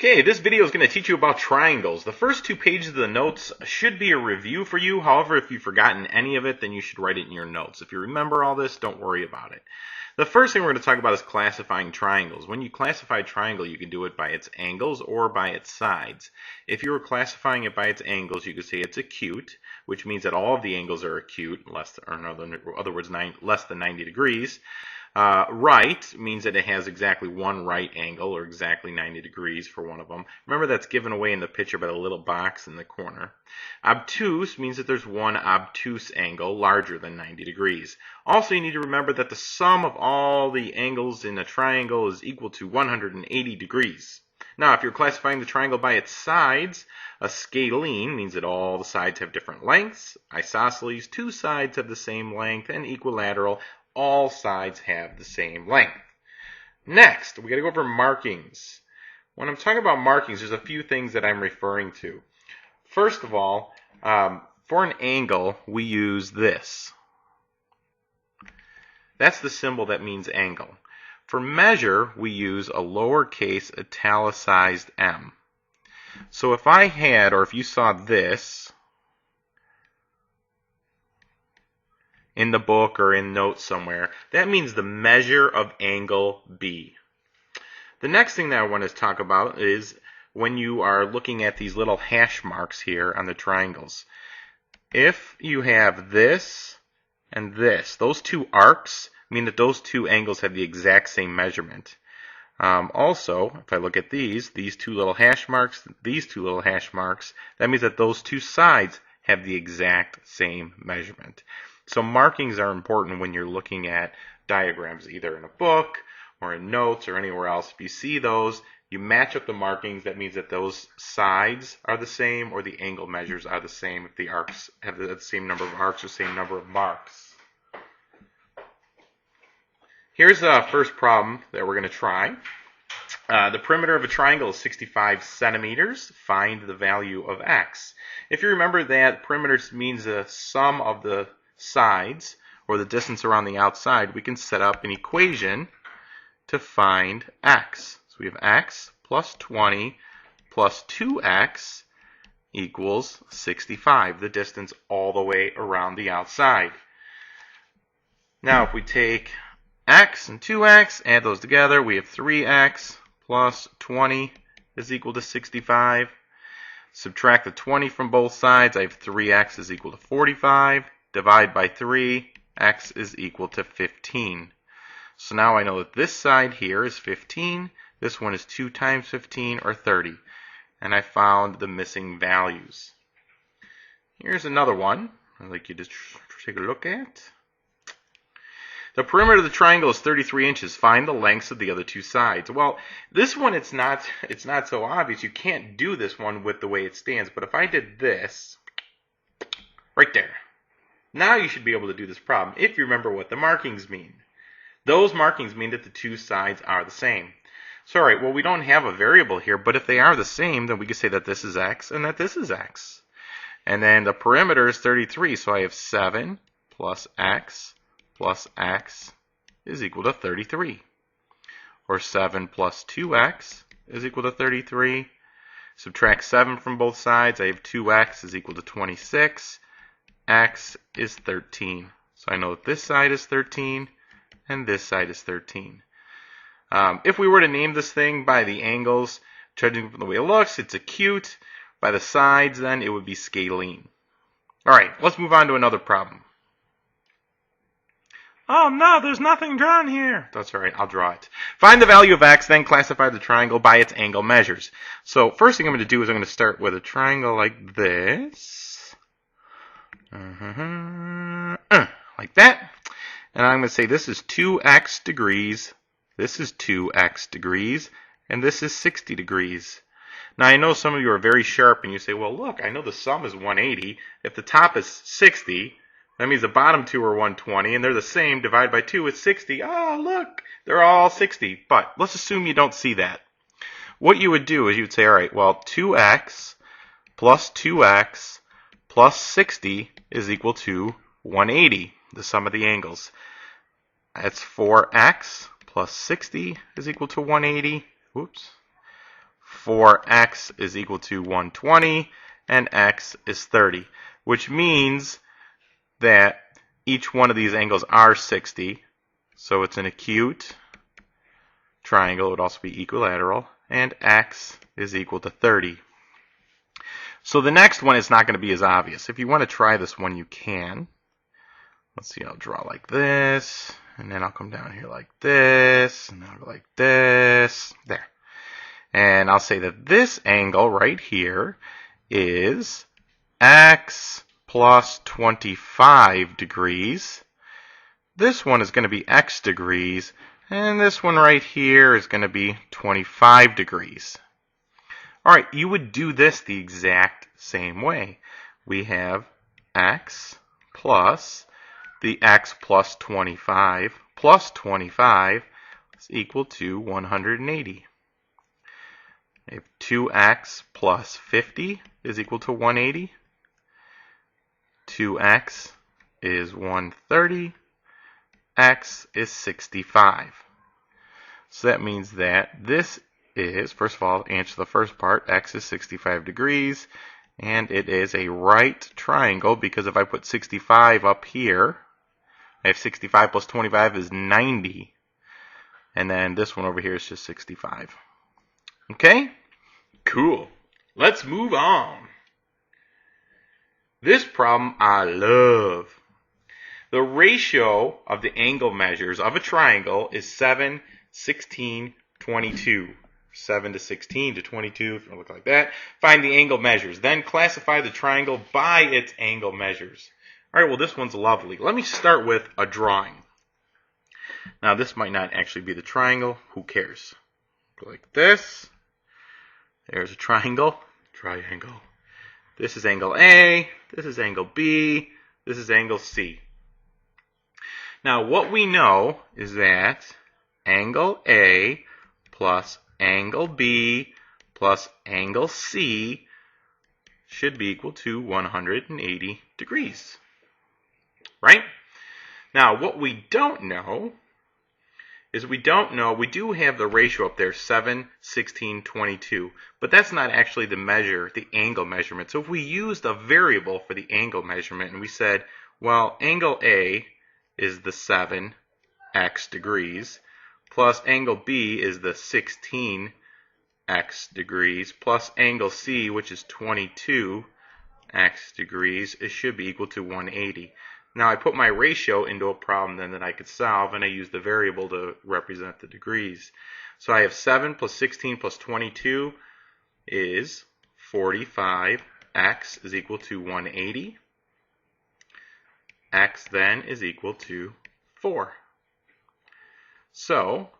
Okay, this video is going to teach you about triangles. The first 2 pages of the notes should be a review for you. However, if you've forgotten any of it, then you should write it in your notes. If you remember all this, don't worry about it. The first thing we're going to talk about is classifying triangles. When you classify a triangle, you can do it by its angles or by its sides. If you were classifying it by its angles, you could say it's acute, which means that all of the angles are acute, in other words, less than 90 degrees. Right means that it has exactly one right angle, or exactly 90 degrees for one of them. Remember, that's given away in the picture by the little box in the corner. Obtuse means that there's one obtuse angle larger than 90 degrees. Also, you need to remember that the sum of all the angles in a triangle is equal to 180 degrees. Now, if you're classifying the triangle by its sides, a scalene means that all the sides have different lengths. Isosceles, 2 sides have the same length, and equilateral, all sides have the same length. Next, we got to go over markings. When I'm talking about markings, there's a few things that I'm referring to. First of all, for an angle, we use this. That's the symbol that means angle. For measure, we use a lowercase italicized m. So if I had, or if you saw this in the book or in notes somewhere, that means the measure of angle B. The next thing that I want to talk about is when you are looking at these little hash marks here on the triangles. If you have this and this, those 2 arcs mean that those 2 angles have the exact same measurement. Also, if I look at these 2 little hash marks, these 2 little hash marks, that means that those 2 sides have the exact same measurement. So markings are important when you're looking at diagrams, either in a book or in notes or anywhere else. If you see those, you match up the markings. That means that those sides are the same, or the angle measures are the same if the arcs have the same number of arcs or same number of marks. Here's the first problem that we're going to try. The perimeter of a triangle is 65 centimeters. Find the value of x. If you remember that perimeter means the sum of the sides, or the distance around the outside, we can set up an equation to find x. So we have x plus 20 plus 2x equals 65, the distance all the way around the outside. Now if we take x and 2x, add those together, we have 3x plus 20 is equal to 65. Subtract the 20 from both sides, I have 3x is equal to 45. Divide by 3, x is equal to 15. So now I know that this side here is 15, this one is 2 times 15, or 30. And I found the missing values. Here's another one I'd like you to take a look at. The perimeter of the triangle is 33 inches. Find the lengths of the other 2 sides. Well, this one, it's not so obvious. You can't do this one with the way it stands. But if I did this, right there, now you should be able to do this problem if you remember what the markings mean. Those markings mean that the 2 sides are the same. So, all right, well, we don't have a variable here, but if they are the same, then we can say that this is x and that this is x. And then the perimeter is 33, so I have 7 plus x is equal to 33. Or 7 plus 2x is equal to 33. Subtract 7 from both sides, I have 2x is equal to 26. X is 13. So I know that this side is 13 and this side is 13. If we were to name this thing by the angles, judging from the way it looks, it's acute. By the sides, then, it would be scalene. All right, let's move on to another problem. Oh no, there's nothing drawn here. That's all right, I'll draw it. Find the value of x, then classify the triangle by its angle measures. So first thing I'm going to do is I'm going to start with a triangle like this. Like that. And I'm going to say this is 2x degrees, this is 2x degrees, and this is 60 degrees. Now I know some of you are very sharp and you say, well look, I know the sum is 180. If the top is 60, that means the bottom 2 are 120, and they're the same. Divide by 2 is 60. Oh, look, they're all 60. But let's assume you don't see that. What you would do is you would say, all right, well, 2x plus 2x plus 60 is equal to 180, the sum of the angles. That's 4x plus 60 is equal to 180. Whoops. for x is equal to 120 and x is 30, which means that each one of these angles are 60. So it's an acute triangle. It would also be equilateral. And x is equal to 30. So the next one is not going to be as obvious. If you want to try this one, you can. Let's see, I'll draw like this, and then I'll come down here like this, and then I'll go like this, there. And I'll say that this angle right here is x plus 25 degrees. This one is going to be x degrees, and this one right here is going to be 25 degrees. All right, you would do this the exact same way. We have x plus the x plus 25 is equal to 180. We have 2x plus 50 is equal to 180. 2x is 130. X is 65. So that means that this is, first of all, answer the first part, x is 65 degrees, and it is a right triangle because if I put 65 up here, I have 65 plus 25 is 90, and then this one over here is just 65. Okay? Cool. Let's move on. This problem I love. The ratio of the angle measures of a triangle is 7, 16, 22. 7 to 16 to 22, if you look like that. Find the angle measures. Then classify the triangle by its angle measures. All right, well, this one's lovely. Let me start with a drawing. Now, this might not actually be the triangle. Who cares? Go like this. There's a triangle. Triangle. This is angle A. This is angle B. This is angle C. Now, what we know is that angle A plus angle B plus angle C should be equal to 180 degrees. Right? Now, what we don't know is we do have the ratio up there, 7, 16, 22, but that's not actually the measure, the angle measurement. So if we used a variable for the angle measurement and we said, well, angle A is the 7x degrees, plus angle B is the 16x degrees, plus angle C, which is 22x degrees, it should be equal to 180. Now I put my ratio into a problem then that I could solve, and I use the variable to represent the degrees. So I have 7 plus 16 plus 22 is 45. X is equal to 180. X then is equal to 4. So,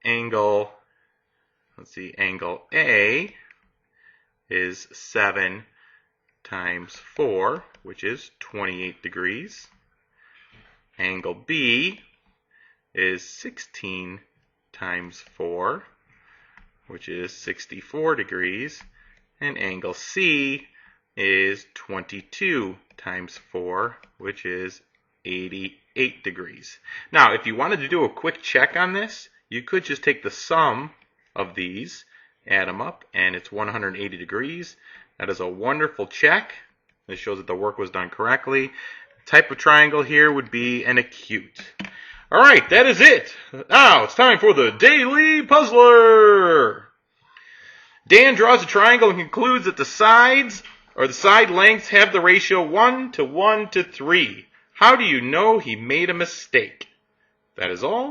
angle A is 7 times 4, which is 28 degrees. Angle B is 16 times 4, which is 64 degrees. And angle C is 22 times 4, which is 88 degrees. Now, if you wanted to do a quick check on this, you could just take the sum of these, add them up, and it's 180 degrees. That is a wonderful check. This shows that the work was done correctly. The type of triangle here would be an acute. All right, that is it. Now, it's time for the Daily Puzzler. Dan draws a triangle and concludes that the sides, or the side lengths, have the ratio 1 to 1 to 3. How do you know he made a mistake? That is all.